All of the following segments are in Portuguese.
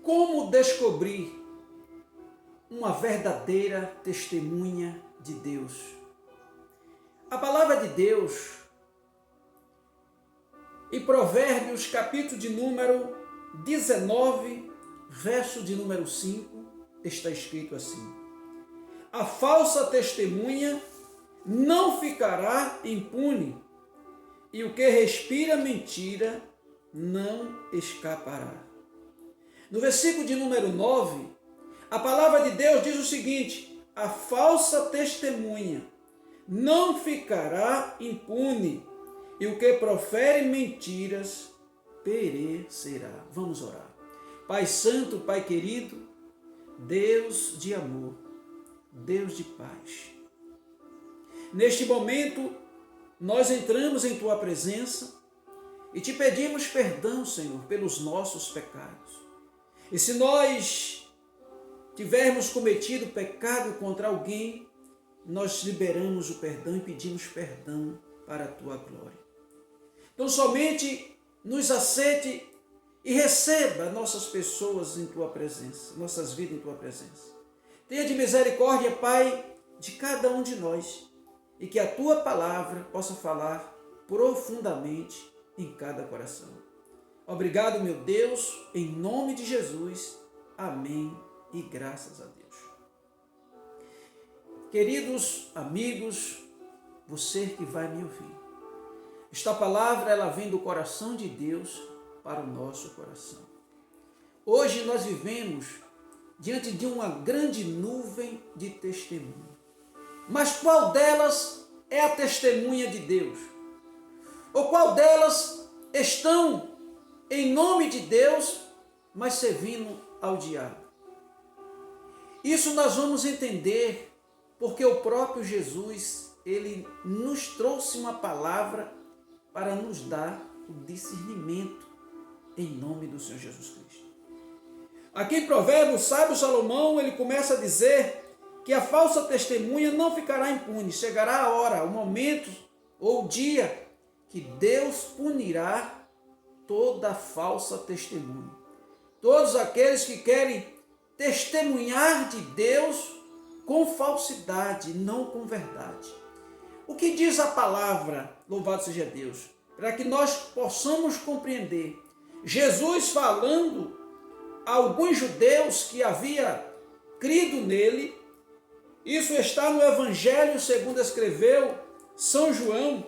Como descobrir uma verdadeira testemunha de Deus? A palavra de Deus, em Provérbios, capítulo de número 19, verso de número 5, está escrito assim: a falsa testemunha não ficará impune, e o que respira mentira não escapará. No versículo de número 9, a palavra de Deus diz o seguinte: a falsa testemunha não ficará impune, e o que profere mentiras perecerá. Vamos orar. Pai Santo, Pai querido, Deus de amor, Deus de paz. Neste momento, nós entramos em Tua presença e te pedimos perdão, Senhor, pelos nossos pecados. E se nós tivermos cometido pecado contra alguém, nós liberamos o perdão e pedimos perdão para a Tua glória. Então somente nos aceite e receba nossas pessoas em Tua presença, nossas vidas em Tua presença. Tenha de misericórdia, Pai, de cada um de nós, e que a Tua palavra possa falar profundamente em cada coração. Obrigado, meu Deus, em nome de Jesus. Amém e graças a Deus. Queridos amigos, você que vai me ouvir, esta palavra ela vem do coração de Deus para o nosso coração. Hoje nós vivemos diante de uma grande nuvem de testemunho. Mas qual delas é a testemunha de Deus? Ou qual delas estão em nome de Deus, mas servindo ao diabo? Isso nós vamos entender porque o próprio Jesus, ele nos trouxe uma palavra para nos dar o discernimento em nome do Senhor Jesus Cristo. Aqui em Provérbios, o sábio Salomão, ele começa a dizer que a falsa testemunha não ficará impune. Chegará a hora, o momento ou o dia que Deus punirá toda falsa testemunha. Todos aqueles que querem testemunhar de Deus com falsidade, não com verdade. O que diz a palavra, louvado seja Deus, para que nós possamos compreender. Jesus falando a alguns judeus que havia crido nele, isso está no Evangelho segundo escreveu São João,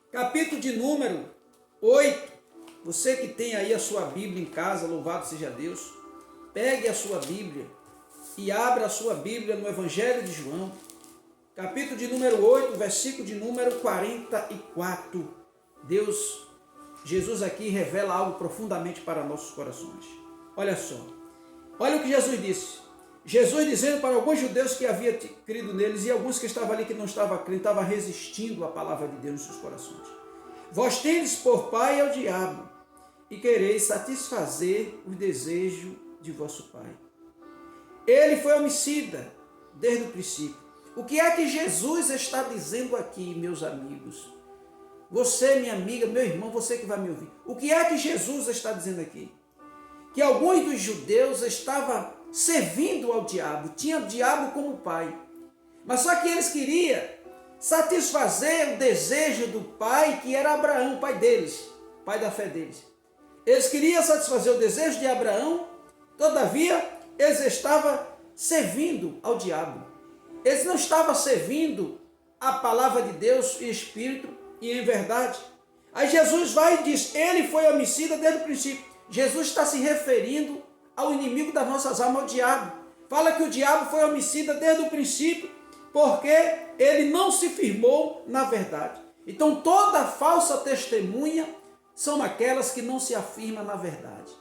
capítulo de número 8. Você que tem aí a sua Bíblia em casa, louvado seja Deus, pegue a sua Bíblia e abra a sua Bíblia no Evangelho de João, capítulo de número 8, versículo de número 44. Jesus aqui revela algo profundamente para nossos corações. Olha só, olha o que Jesus disse. Jesus dizendo para alguns judeus que havia crido neles e alguns que estavam ali que não estavam crendo, estavam resistindo à palavra de Deus em seus corações. Vós tendes por pai ao diabo e quereis satisfazer os desejos de vosso pai. Ele foi homicida desde o princípio. O que é que Jesus está dizendo aqui, meus amigos? Você, minha amiga, meu irmão, você que vai me ouvir. O que é que Jesus está dizendo aqui? Que alguns dos judeus estavam servindo ao diabo, tinha o diabo como pai. Mas só que eles queriam satisfazer o desejo do pai, que era Abraão, pai deles, pai da fé deles. Eles queriam satisfazer o desejo de Abraão, todavia eles estavam servindo ao diabo. Eles não estavam servindo a palavra de Deus em espírito e em verdade. Aí Jesus vai e diz, ele foi homicida desde o princípio. Jesus está se referindo ao inimigo das nossas almas, ao diabo. Fala que o diabo foi homicida desde o princípio, porque ele não se firmou na verdade. Então toda falsa testemunha são aquelas que não se afirmam na verdade.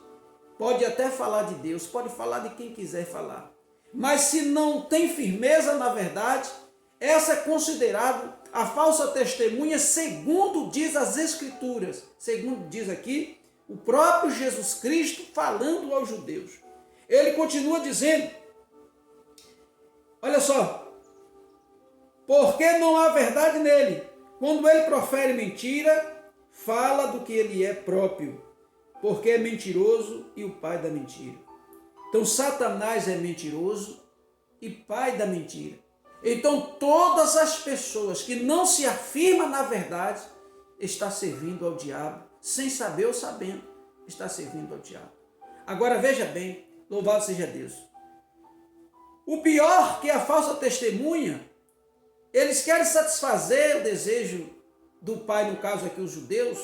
Pode até falar de Deus, pode falar de quem quiser falar. Mas se não tem firmeza na verdade, essa é considerada a falsa testemunha, segundo diz as Escrituras, segundo diz aqui o próprio Jesus Cristo falando aos judeus. Ele continua dizendo, olha só, porque não há verdade nele. Quando ele profere mentira, fala do que ele é próprio, porque é mentiroso e o pai da mentira. Então Satanás é mentiroso e pai da mentira. Então todas as pessoas que não se afirmam na verdade está servindo ao diabo, sem saber ou sabendo, está servindo ao diabo. Agora veja bem, louvado seja Deus. O pior que a falsa testemunha, eles querem satisfazer o desejo do pai, no caso aqui os judeus,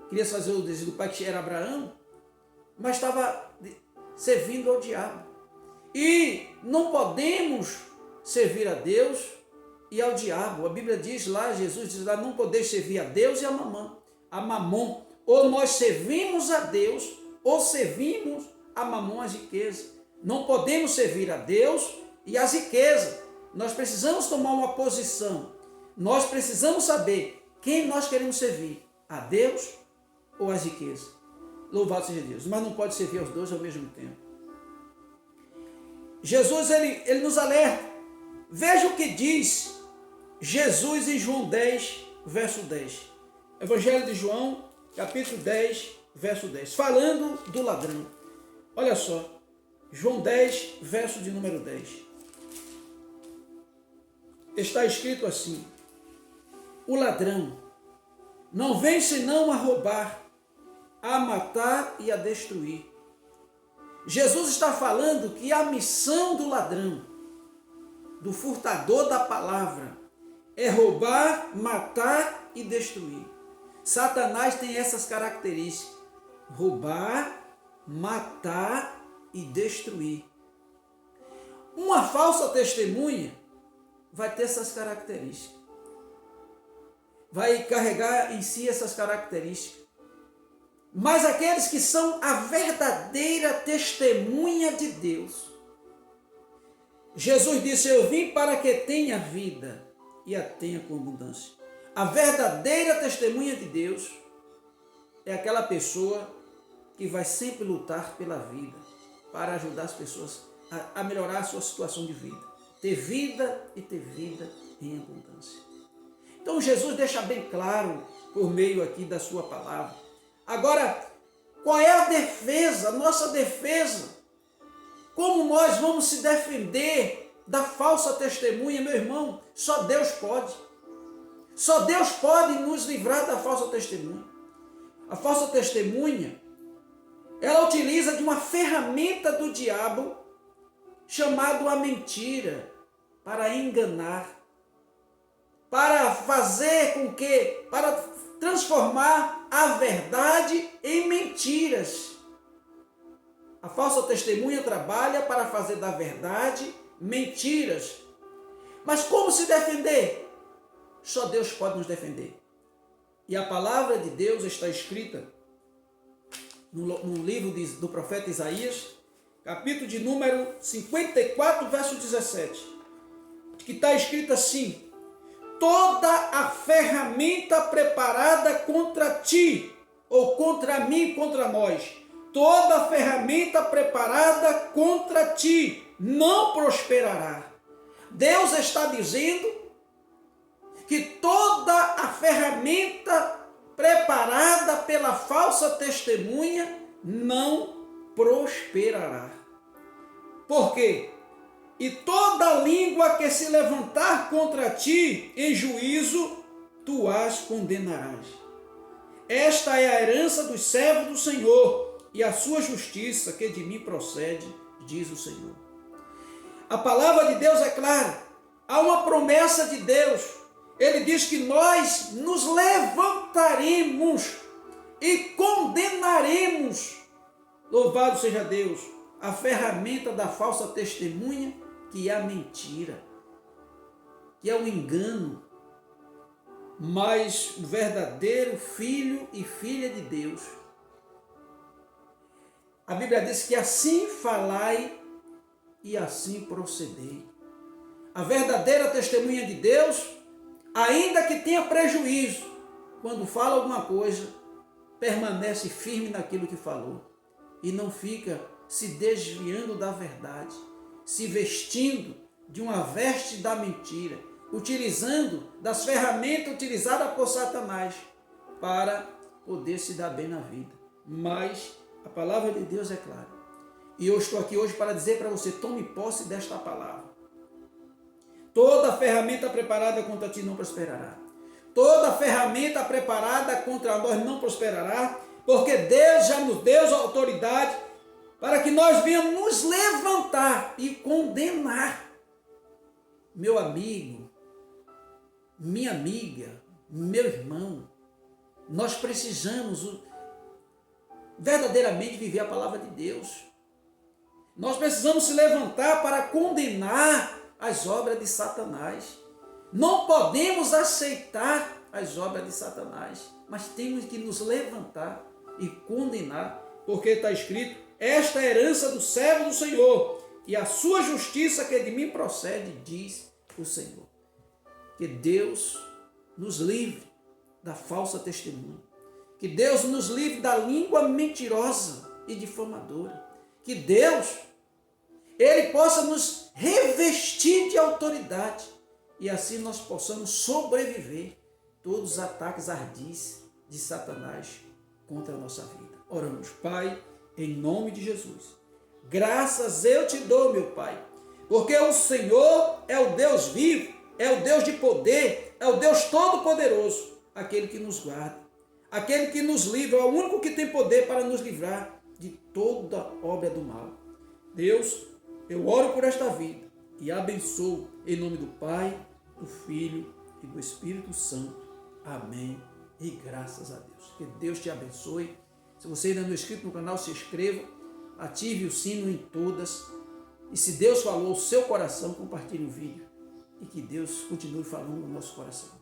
queria fazer o desejo do pai que era Abraão, mas estava servindo ao diabo. E não podemos servir a Deus e ao diabo. A Bíblia diz lá, Jesus diz lá, não podeis servir a Deus e a Mamon. Ou nós servimos a Deus, ou servimos a Mamon, as riquezas. Não podemos servir a Deus e as riquezas. Nós precisamos tomar uma posição. Nós precisamos saber quem nós queremos servir, a Deus ou as riquezas. Louvado seja Deus. Mas não pode servir aos dois ao mesmo tempo. Jesus, ele nos alerta. Veja o que diz Jesus em João 10, verso 10. Evangelho de João, capítulo 10, verso 10. Falando do ladrão. Olha só. João 10, verso de número 10. Está escrito assim: o ladrão não vem senão a roubar, a matar e a destruir. Jesus está falando que a missão do ladrão, do furtador da palavra, é roubar, matar e destruir. Satanás tem essas características: roubar, matar e destruir. Uma falsa testemunha vai ter essas características. Vai carregar em si essas características. Mas aqueles que são a verdadeira testemunha de Deus. Jesus disse: eu vim para que tenha vida e a tenha com abundância. A verdadeira testemunha de Deus é aquela pessoa que vai sempre lutar pela vida, para ajudar as pessoas a melhorar a sua situação de vida. Ter vida e ter vida em abundância. Então Jesus deixa bem claro, por meio aqui da sua palavra. Agora, qual é a defesa, a nossa defesa? Como nós vamos se defender da falsa testemunha, meu irmão? Só Deus pode. Só Deus pode nos livrar da falsa testemunha. A falsa testemunha, ela utiliza de uma ferramenta do diabo chamado a mentira, para enganar, para fazer com que, para transformar a verdade em mentiras. A falsa testemunha trabalha para fazer da verdade mentiras. Mas como se defender? Só Deus pode nos defender. E a palavra de Deus está escrita no livro do profeta Isaías, capítulo de número 54, verso 17, que está escrito assim: toda a ferramenta preparada contra ti, ou contra mim, contra nós, toda a ferramenta preparada contra ti não prosperará. Deus está dizendo que toda a ferramenta preparada pela falsa testemunha não prosperará. Por quê? E toda língua que se levantar contra ti em juízo, tu as condenarás. Esta é a herança dos servos do Senhor e a sua justiça que de mim procede, diz o Senhor. A palavra de Deus é clara. Há uma promessa de Deus. Ele diz que nós nos levantaremos e condenaremos. Louvado seja Deus, a ferramenta da falsa testemunha, que é a mentira, que é o engano. Mas o verdadeiro filho e filha de Deus, a Bíblia diz que assim falai e assim procedei. A verdadeira testemunha de Deus, ainda que tenha prejuízo, quando fala alguma coisa, permanece firme naquilo que falou e não fica se desviando da verdade, se vestindo de uma veste da mentira, utilizando das ferramentas utilizadas por Satanás para poder se dar bem na vida. Mas a palavra de Deus é clara. E eu estou aqui hoje para dizer para você, tome posse desta palavra. Toda ferramenta preparada contra ti não prosperará. Toda ferramenta preparada contra nós não prosperará, porque Deus já nos deu autoridade para que nós venhamos nos levantar e condenar. Meu amigo, minha amiga, meu irmão, nós precisamos verdadeiramente viver a palavra de Deus. Nós precisamos se levantar para condenar as obras de Satanás. Não podemos aceitar as obras de Satanás, mas temos que nos levantar e condenar, porque está escrito: esta é a herança do servo do Senhor, e a sua justiça que de mim procede, diz o Senhor. Que Deus nos livre da falsa testemunha. Que Deus nos livre da língua mentirosa e difamadora. Que Deus, Ele possa nos revestir de autoridade e assim nós possamos sobreviver todos os ataques ardis de Satanás contra a nossa vida. Oramos, Pai, em nome de Jesus. Graças eu te dou, meu Pai, porque o Senhor é o Deus vivo, é o Deus de poder, é o Deus todo-poderoso, aquele que nos guarda, aquele que nos livra, é o único que tem poder para nos livrar de toda obra do mal. Deus, eu oro por esta vida e abençoo em nome do Pai, do Filho e do Espírito Santo. Amém. E graças a Deus. Que Deus te abençoe. Se você ainda não é inscrito no canal, se inscreva, ative o sino em todas. E se Deus falou o seu coração, compartilhe o vídeo. E que Deus continue falando no nosso coração.